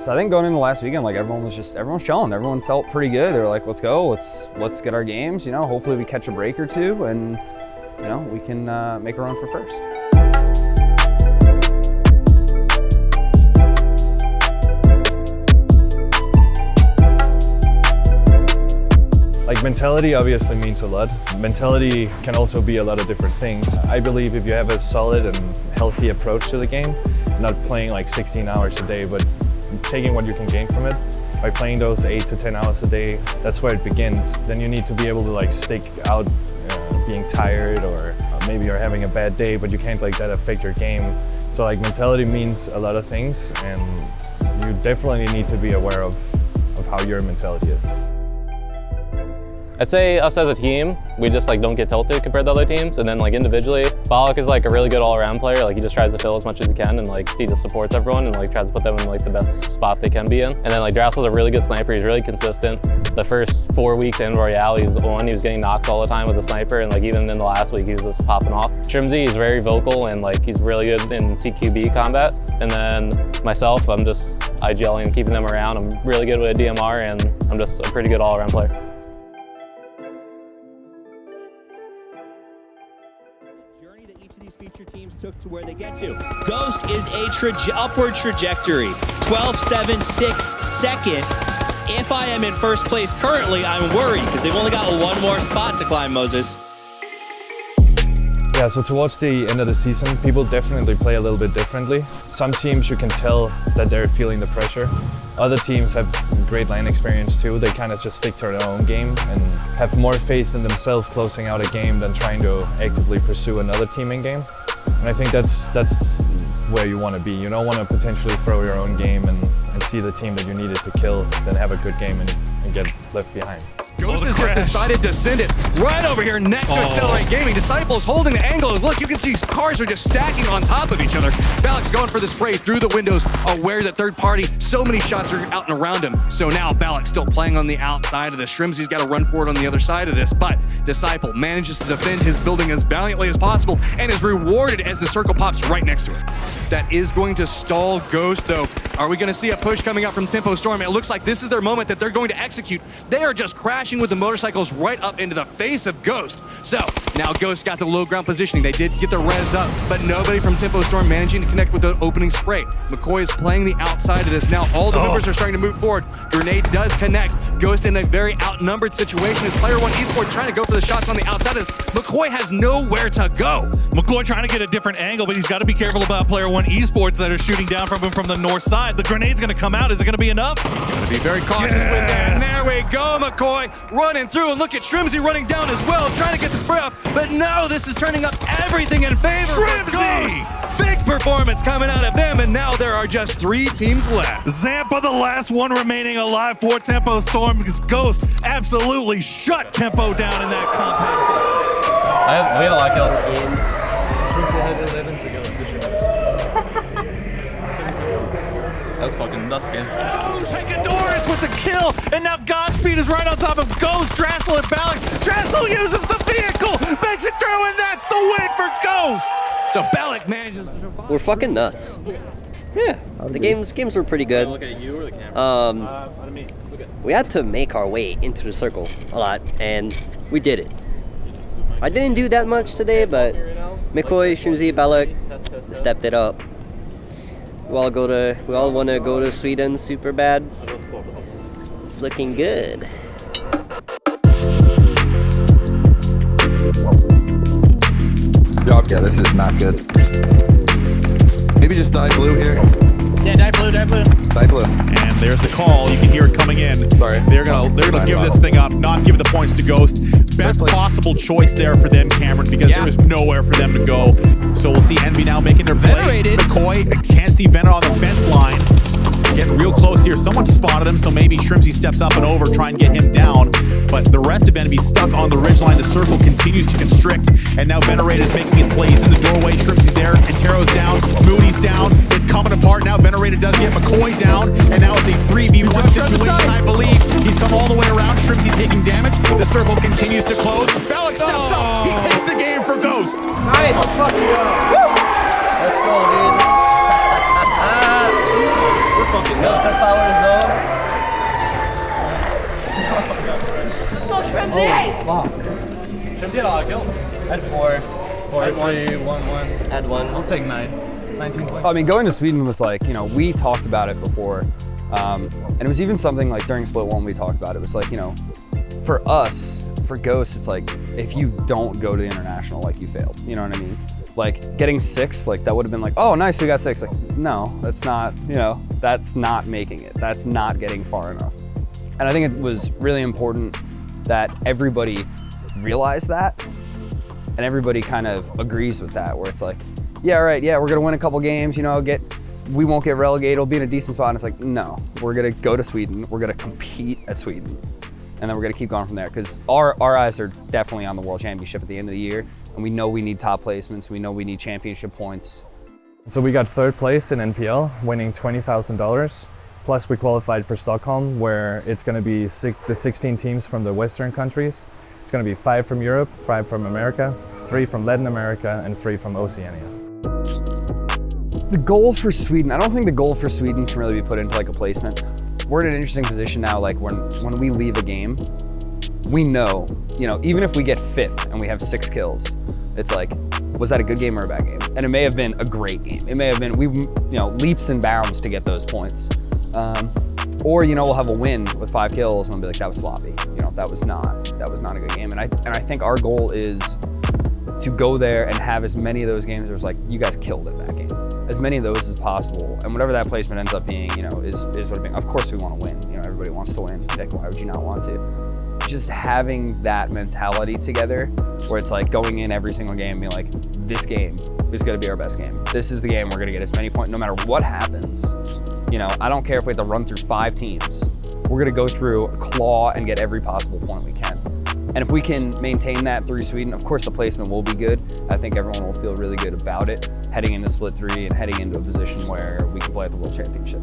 So I think going into last weekend, like everyone was chilling. Everyone felt pretty good. They were like, let's go, let's get our games. You know, hopefully we catch a break or two, and you know, we can make a run for first. Like, mentality obviously means a lot. Mentality can also be a lot of different things. I believe if you have a solid and healthy approach to the game, not playing like 16 hours a day, but taking what you can gain from it, by playing those 8 to 10 hours a day, that's where it begins. Then you need to be able to like stick out being tired, or maybe you're having a bad day, but you can't let that affect your game. So like, mentality means a lot of things, and you definitely need to be aware of how your mentality is. I'd say us as a team, we just like don't get tilted compared to other teams, and then like individually, Balak is like a really good all-around player. Like, he just tries to fill as much as he can, and like he just supports everyone and like tries to put them in like the best spot they can be in. And then like Drassel's a really good sniper. He's really consistent. The first 4 weeks in Royale, he was getting knocks all the time with the sniper, and like even in the last week, he was just popping off. Shrimzy is very vocal, and like he's really good in CQB combat. And then myself, I'm just IGLing and keeping them around. I'm really good with a DMR, and I'm just a pretty good all-around player. Feature teams took to where they get to. Ghost is a upward trajectory. 12-7, 6 second. If I am in first place currently, I'm worried because they've only got one more spot to climb, Moses. Yeah, so towards the end of the season, people definitely play a little bit differently. Some teams, you can tell that they're feeling the pressure. Other teams have great lane experience too. They kind of just stick to their own game and have more faith in themselves closing out a game than trying to actively pursue another team in game. And I think that's where you want to be. You don't want to potentially throw your own game and see the team that you needed to kill, then have a good game and get left behind. Ghost has just decided to send it right over here next to Accelerate Gaming. Disciples holding the angle. Look, you can see cars are just stacking on top of each other. Balak's going for the spray through the windows, aware that third party, so many shots are out and around him. So now Balak's still playing on the outside of this. Shrimzy's got to run forward on the other side of this, but Disciple manages to defend his building as valiantly as possible and is rewarded as the circle pops right next to it. That is going to stall Ghost, though. Are we going to see a push coming out from Tempo Storm? It looks like this is their moment that they're going to execute. They are just crashing with the motorcycles right up into the face of Ghost. So now Ghost got the low ground positioning. They did get the res up, but nobody from Tempo Storm managing to connect with the opening spray. McCoy is playing the outside of this. Now all the members are starting to move forward. Grenade does connect. Ghost in a very outnumbered situation as Player One Esports trying to go for the shots on the outside of this. McCoy has nowhere to go. McCoy trying to get a different angle, but he's got to be careful about Player One Esports that are shooting down from him from the north side. The grenade's going to come out. Is it going to be enough? Got to be very cautious with that. And there we go, McCoy running through, and look at Shrimzy running down as well, trying to get the spray off. But no, this is turning up everything in favor of Ghost. Big performance coming out of them, and now there are just 3 teams left. Zampa, the last one remaining alive for Tempo Storm, because Ghost absolutely shut Tempo down in that compound fight. We had a lot of kills. That was fucking nuts, man. Doris with the kill, and now Godspeed is right on top of Ghost, Drassel, and Balak. Drassel uses the vehicle, makes it through, and that's the win for Ghost. So Balak manages. We're fucking nuts. Yeah, the games were pretty good. Look at you or the camera? We had to make our way into the circle a lot, and we did it. I didn't do that much today, but McCoy, Shrimzy, Balak stepped it up. We all want to go to Sweden super bad. It's looking good. Yeah, this is not good. Maybe just die blue here. Yeah, die blue, die blue. Die blue. And there's the call. You can hear it coming in. Sorry. They're gonna give this thing up, not give the points to Ghost. Best possible choice there for them, Cameron, because there is nowhere for them to go. So we'll see Envy now making their play. Venerated. McCoy can't see Vener on the fence line. Getting real close here. Someone spotted him, so maybe Shrimzy steps up and over, try and get him down. But the rest of Envy stuck on the ridgeline. The circle continues to constrict. And now Venerated is making his play. He's in the doorway. Shrimzy's there. Antero's down. Moody's down. It's coming apart now. Venerated does get McCoy down. And now it's a 3v1 situation, I believe. He's come all the way around. Shrimzy taking damage. The circle continues to close. Balak steps up. He takes the game for Ghost. Nice. Fuck yeah. Let's go, dude. We're fucking nuts. Shrimsy had a lot of kills. Had 4. 4, 3, 1, 1. Add 1. I'll take 9. 19 points. I mean, going to Sweden was like, you know, we talked about it before. And it was even something like during Split 1 we talked about. It was like, you know, for us, for Ghost, it's like, if you don't go to the international, like you failed. You know what I mean? Like getting 6, like that would have been like, oh, nice, we got 6. Like, no, that's not, you know, that's not making it. That's not getting far enough. And I think it was really important that everybody realized that and everybody kind of agrees with that, where it's like, yeah, right, yeah, we're gonna win a couple games, you know, we won't get relegated, it'll be in a decent spot. And it's like, no, we're gonna go to Sweden, we're gonna compete at Sweden, and then we're gonna keep going from there, because our eyes are definitely on the World Championship at the end of the year, and we know we need top placements, we know we need championship points. So we got 3rd place in NPL, winning $20,000. Plus we qualified for Stockholm, where it's going to be the 16 teams from the Western countries. It's going to be 5 from Europe, 5 from America, 3 from Latin America, and 3 from Oceania. The goal for Sweden, I don't think the goal for Sweden can really be put into like a placement. We're in an interesting position now, like when we leave a game, we know, you know, even if we get 5th and we have 6 kills, it's like, was that a good game or a bad game? And it may have been a great game. It may have been, leaps and bounds to get those points. Or, you know, we'll have a win with 5 kills and we'll be like, that was sloppy. You know, that was not a good game. And I think our goal is to go there and have as many of those games where it's like, you guys killed it that game. As many of those as possible. And whatever that placement ends up being, you know, is what it being. Of course we want to win. You know, everybody wants to win. Like, why would you not want to? Just having that mentality together where it's like going in every single game and being like, this game is going to be our best game. This is the game we're going to get as many points no matter what happens. You know, I don't care if we have to run through 5 teams. We're going to go through, claw, and get every possible point we can. And if we can maintain that through Sweden, of course the placement will be good. I think everyone will feel really good about it heading into Split 3 and heading into a position where we can play at the World Championship.